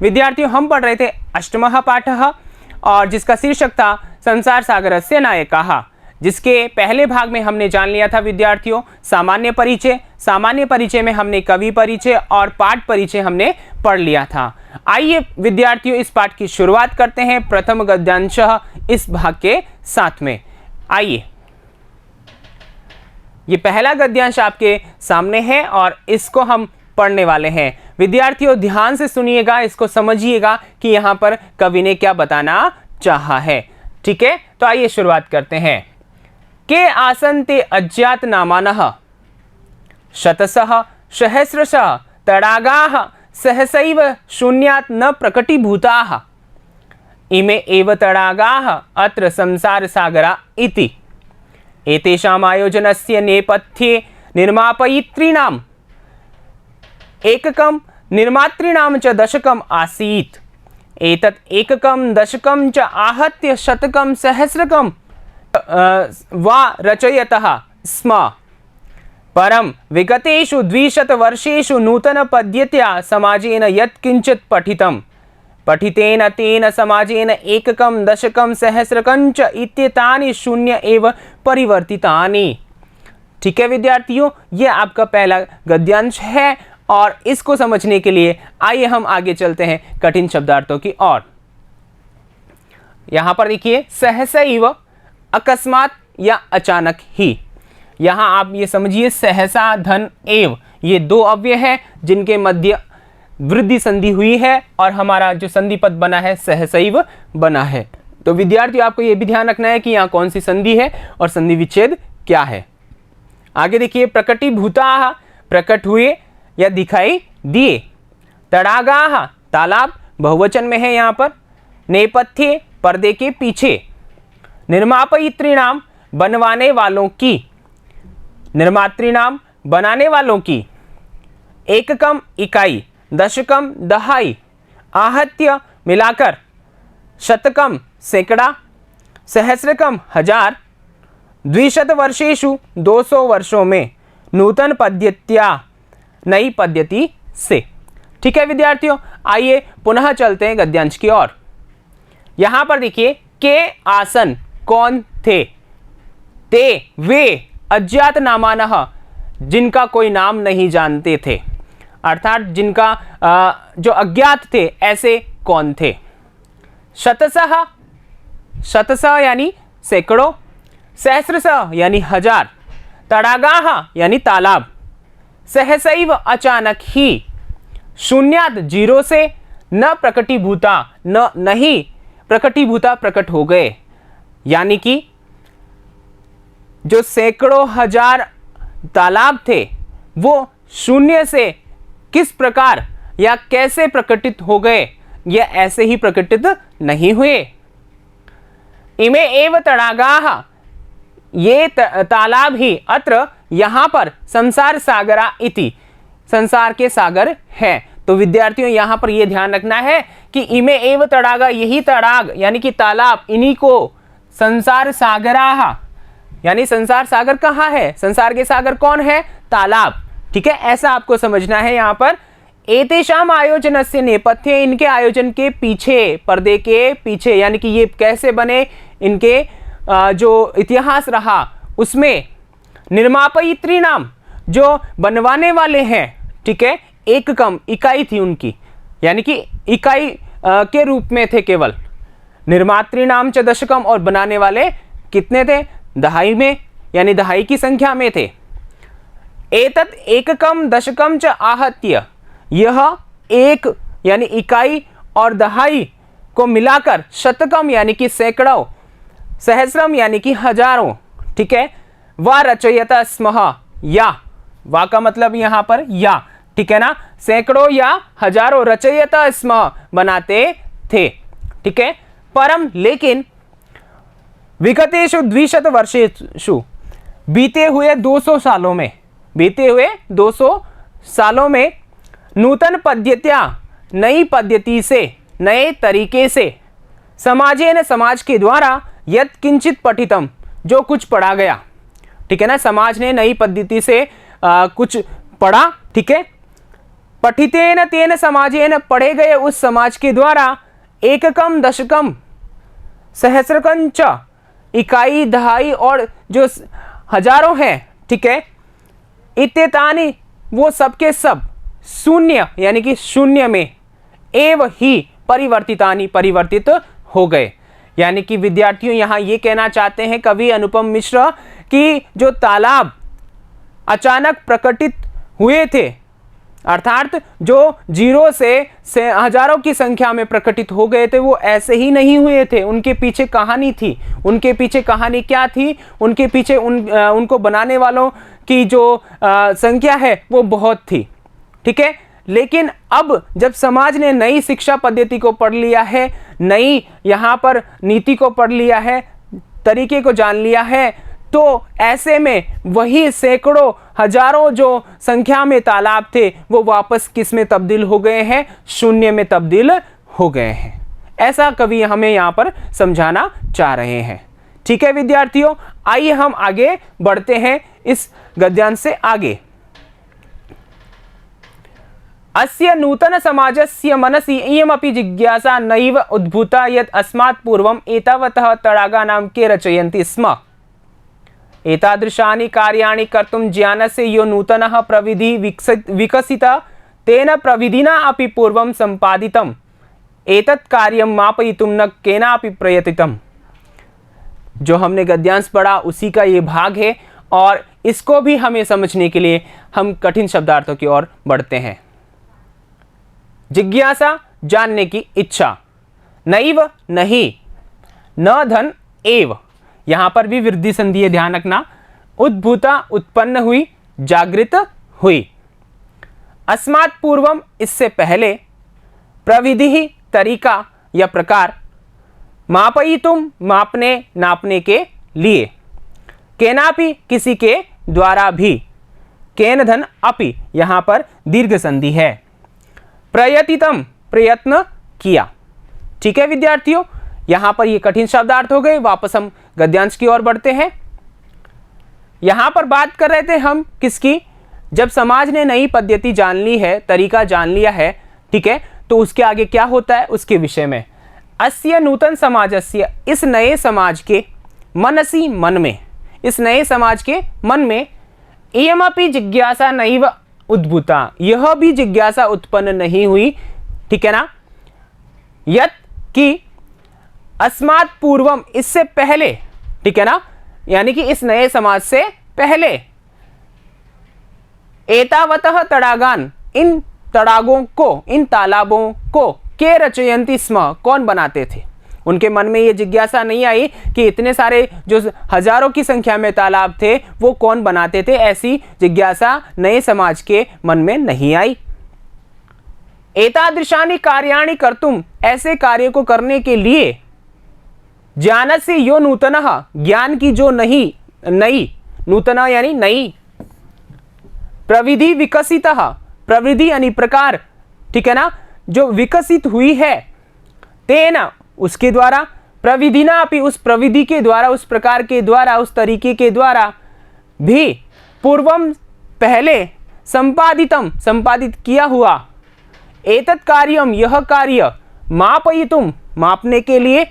विद्यार्थियों, हम पढ़ रहे थे अष्टमः पाठः और जिसका शीर्षक था संसार सागरस्य नायकाः, जिसके पहले भाग में हमने जान लिया था विद्यार्थियों सामान्य परिचय। सामान्य परिचय में हमने कवि परिचय और पाठ परिचय हमने पढ़ लिया था। आइए विद्यार्थियों, इस पाठ की शुरुआत करते हैं प्रथम गद्यांश इस भाग के साथ में। आइए, ये पहला गद्यांश आपके सामने है और इसको हम पढ़ने वाले हैं। विद्यार्थियों ध्यान से सुनिएगा, इसको समझिएगा कि यहाँ पर कवि ने क्या बताना चाहा है। ठीक है, तो आइए शुरुआत करते हैं। के आसन ते अज्ञात नामानः शतशः सहस्रशः तडागाः सहसैव शून्यात् न प्रकटीभूताः इमे एव तडागाः अत्र संसार सागरा इति। एतेषाम् आयोजनस्य नेपथ्ये निर्मापयित्रीणाम् एककं निर्मातॄणां च दशकम् आसीत्। एतत् एककं दशकं च आहत्य शतकं सहस्रकं वा रचयतः स्म। परं विगतेषु 200 वर्षेषु नूतनपद्धत्या समाजेन यत्किञ्चित् पठितेन तेन समाजेन एककं दशकं सहस्रकं च इत्येतानि शून्य एव परिवर्तितानि। ठीक है विद्यार्थियों, ये आपका पहला गद्यांश है और इसको समझने के लिए आइए हम आगे चलते हैं कठिन शब्दार्थों की ओर। यहां पर देखिए सहसैव, अकस्मात या अचानक ही। यहां आप ये समझिए सहसा धन एव, ये दो अव्यय है जिनके मध्य वृद्धि संधि हुई है और हमारा जो संधि पद बना है सहसैव बना है। तो विद्यार्थियों आपको ये भी ध्यान रखना है कि यहाँ कौन सी संधि है और संधि विच्छेद क्या है। आगे देखिए, प्रकटीभूताः, प्रकट हुए या दिखाई दिए। तडागाः, तालाब बहुवचन में है यहाँ पर। नेपथ्ये, पर्दे के पीछे। निर्मापयित्रीणाम, बनवाने वालों की। निर्मातृणाम, बनाने वालों की। एककम, इकाई। दशकम, दहाई। आहत्य, मिलाकर। शतकम, सैकड़ा। सहस्रकम, हजार। 200 वर्षेषु, 200 वर्षों में। नूतन पद्धत्या, नई पद्धति से। ठीक है विद्यार्थियों, आइए पुनः चलते हैं गद्यांश की ओर। यहां पर देखिए, के आसन कौन थे। ते वे अज्ञात नामानः, जिनका कोई नाम नहीं जानते थे, अर्थात जिनका जो अज्ञात थे ऐसे कौन थे। शतशः, शतशः यानी सैकड़ों। सहस्रशः यानी हजार। तडागाः यानी तालाब। सहसैव अचानक ही। शून्यात जीरो से। न प्रकटीभूता, न नहीं प्रकटीभूता प्रकट हो गए। यानी कि जो सैकड़ों हजार तालाब थे वो शून्य से किस प्रकार या कैसे प्रकटित हो गए, या ऐसे ही प्रकटित नहीं हुए। इमे एव तडागाः, ये तालाब ही अत्र यहां पर संसार सागरा इति, संसार के सागर है। तो विद्यार्थियों यहां पर यह ध्यान रखना है कि इमे एव तडागा, यही तडाग यानी कि तालाब, इन्हीं को संसार सागराः, यानी संसार सागर कहाँ है, संसार के सागर कौन है, तालाब। ठीक है, ऐसा आपको समझना है यहां पर। एतेषाम आयोजनस्य नेपथ्ये, इनके आयोजन के पीछे, पर्दे के पीछे, यानी कि ये कैसे बने, इनके जो इतिहास रहा उसमें। निर्मापयित्रीणाम, जो बनवाने वाले हैं। ठीक है, एककम, इकाई थी उनकी, यानी कि इकाई के रूप में थे केवल। निर्मातृणाम च दशकम, और बनाने वाले कितने थे, दहाई में, यानी दहाई की संख्या में थे। एतत् एककम दशकम च आहत्य, यह एक यानी इकाई और दहाई को मिलाकर। शतकम यानी कि सैकड़ों। सहस्रम यानी कि हजारों। ठीक है, वा रचयता स्मः, या, वा का मतलब यहां पर या। ठीक है ना, सैकड़ों या हजारों, रचयता स्म, बनाते थे। ठीक है, परम लेकिन विगतेषु 200 वर्षेषु, बीते हुए 200 सालों में, बीते हुए 200 सालों में। नूतन पद्धत्या, नई पद्धति से, नए तरीके से। समाजेन, समाज के द्वारा। यत् किंचित पठितम, जो कुछ पढ़ा गया। ठीक है ना, समाज ने नई पद्धति से कुछ पढ़ा। ठीक है, पठितेन तेन समाजेन, पढ़े गए उस समाज के द्वारा, एककम दशकम सहस्रकम च, इकाई दहाई और जो हजारों हैं, ठीक है, इत्येतानि वो सबके सब, शून्य यानी कि शून्य में, एव ही परिवर्तितानि परिवर्तित हो गए। यानी कि विद्यार्थियों यहाँ ये कहना चाहते हैं कवि अनुपम मिश्र कि जो तालाब अचानक प्रकटित हुए थे, अर्थात जो जीरो से हजारों की संख्या में प्रकटित हो गए थे, वो ऐसे ही नहीं हुए थे। उनके पीछे कहानी थी। उनके पीछे कहानी क्या थी? उनके पीछे उनको बनाने वालों की जो संख्या है वो बहुत थी, ठीक है। लेकिन अब जब समाज ने नई शिक्षा पद्धति को पढ़ लिया है, नई यहाँ पर नीति को पढ़ लिया है, तरीके को जान लिया है, तो ऐसे में वही सैकड़ों हजारों जो संख्या में तालाब थे वो वापस किस में तब्दील हो गए हैं? शून्य में तब्दील हो गए हैं। ऐसा कवि हमें यहाँ पर समझाना चाह रहे हैं, ठीक है विद्यार्थियों। आइए हम आगे बढ़ते हैं इस गद्यांश से आगे। अस्य नूतन समाजस्य मनसि इयमपि जिज्ञासा नैव उद्भूता यत् अस्मात् पूर्वम् एतावतः तडागानां के रचयन्ति स्म। एतादृशानि कार्याणि कर्तुं ज्ञानस्य यो नूतनः प्रविधि विकसितः तेन प्रविधिना अपि पूर्वं सम्पादितम्। एतत् कार्यं मापयितुं न केनापि प्रयतितम्। जो हमने गद्यांश पढ़ा उसी का ये भाग है, और इसको भी हमें समझने के लिए हम कठिन शब्दार्थों की ओर बढ़ते हैं। जिज्ञासा, जानने की इच्छा, नैव नहीं, न धन एव, यहां पर भी वृद्धि संधि है, ध्यान रखना। उद्भूता उत्पन्न हुई, जागृत हुई। अस्मात् पूर्वम इससे पहले, प्रविधि तरीका या प्रकार, मापयितुम मापने नापने के लिए, केनापि किसी के द्वारा भी, केन धन अपि यहां पर दीर्घ संधि है। प्रयतितम प्रयत्न किया, ठीक है विद्यार्थियों। यहां पर ये कठिन शब्दार्थ हो गए। वापस हम गद्यांश की ओर बढ़ते हैं। यहां पर बात कर रहे थे हम किसकी? जब समाज ने नई पद्धति जान ली है, तरीका जान लिया है, ठीक है, तो उसके आगे क्या होता है उसके विषय में। अस्य नूतन समाजस्य, इस नए समाज के, मनसी मन में, इस नए समाज के मन में, इयमपि जिज्ञासा नैव उद्भूता, यह भी जिज्ञासा उत्पन्न नहीं हुई, ठीक है ना, यत् कि अस्मात् पूर्वम इससे पहले, ठीक है ना, यानी कि इस नए समाज से पहले, एतावतः तडागान, इन तडागों को, इन तालाबों को, के रचयन्ति स्म, कौन बनाते थे। उनके मन में ये जिज्ञासा नहीं आई कि इतने सारे जो हजारों की संख्या में तालाब थे वो कौन बनाते थे, ऐसी जिज्ञासा नए समाज के मन में नहीं आई। एतादृशानि कार्याणि कर्तुम, ऐसे कार्य को करने के लिए, ज्ञानस्य यो नूतनः, ज्ञान की जो नई, नूतन यानी नई, प्रविधि विकसितः, प्रविधि यानी प्रकार, ठीक है ना, जो विकसित हुई है, तेना उसके द्वारा, प्रविधिना अपि उस प्रविधि के द्वारा, उस प्रकार के द्वारा, उस तरीके के द्वारा भी, पूर्वम पहले, संपादितम संपादित किया हुआ, एतत् कार्यम यह कार्य, मापयितुम मापने के लिए,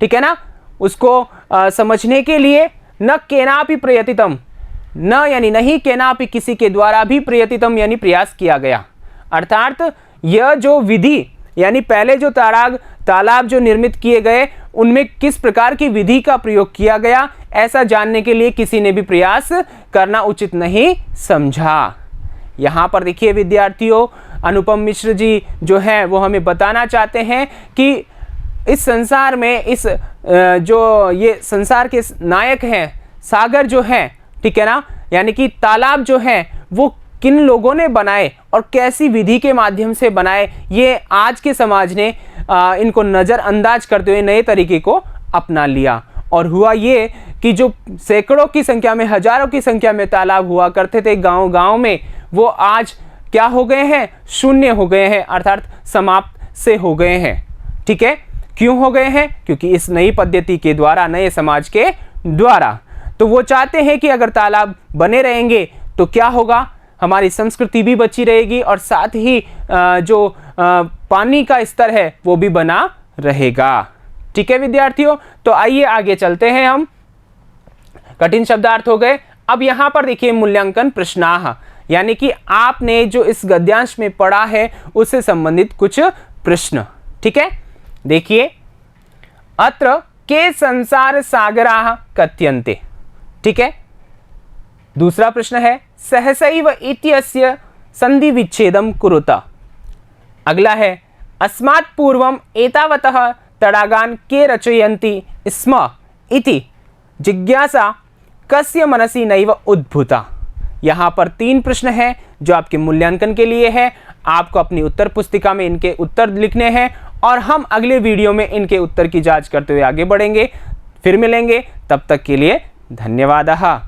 ठीक है ना, उसको समझने के लिए, न केनापि प्रयतितम, न यानी नहीं, केनापि किसी के द्वारा भी, प्रयतितम यानी प्रयास किया गया। अर्थात यह जो विधि यानी पहले जो तालाब जो निर्मित किए गए उनमें किस प्रकार की विधि का प्रयोग किया गया, ऐसा जानने के लिए किसी ने भी प्रयास करना उचित नहीं समझा। यहाँ पर देखिए विद्यार्थियों, अनुपम मिश्र जी जो हैं वो हमें बताना चाहते हैं कि इस संसार में, इस जो ये संसार के नायक हैं, सागर जो हैं, ठीक है ना, यानी कि तालाब जो हैं वो किन लोगों ने बनाए और कैसी विधि के माध्यम से बनाए, ये आज के समाज ने इनको नज़रअंदाज करते हुए नए तरीके को अपना लिया। और हुआ ये कि जो सैकड़ों की संख्या में, हजारों की संख्या में तालाब हुआ करते थे गांव-गांव में, वो आज क्या हो गए हैं? शून्य हो गए हैं, अर्थात समाप्त से हो गए हैं, ठीक है। क्यों हो गए हैं? क्योंकि इस नई पद्धति के द्वारा, नए समाज के द्वारा। तो वो चाहते हैं कि अगर तालाब बने रहेंगे तो क्या होगा, हमारी संस्कृति भी बची रहेगी और साथ ही जो पानी का स्तर है वो भी बना रहेगा। ठीक है विद्यार्थियों, तो आइए आगे चलते हैं हम। कठिन शब्दार्थ हो गए। अब यहां पर देखिए मूल्यांकन प्रश्नाः, यानी कि आपने जो इस गद्यांश में पढ़ा है उससे संबंधित कुछ प्रश्न। ठीक है, देखिए अत्र के संसार सागराः कथ्यन्ते। ठीक है, दूसरा प्रश्न है सहसैव इत्यस्य संधि विच्छेदं कुरुत। अगला है अस्मात् पूर्वम एतावतः तडागान् के रचयन्ति स्म इति जिज्ञासा कस्य मनसि नैव उद्भूता। यहाँ पर 3 प्रश्न हैं जो आपके मूल्यांकन के लिए है। आपको अपनी उत्तर पुस्तिका में इनके उत्तर लिखने हैं और हम अगले वीडियो में इनके उत्तर की जांच करते हुए आगे बढ़ेंगे। फिर मिलेंगे, तब तक के लिए धन्यवाद।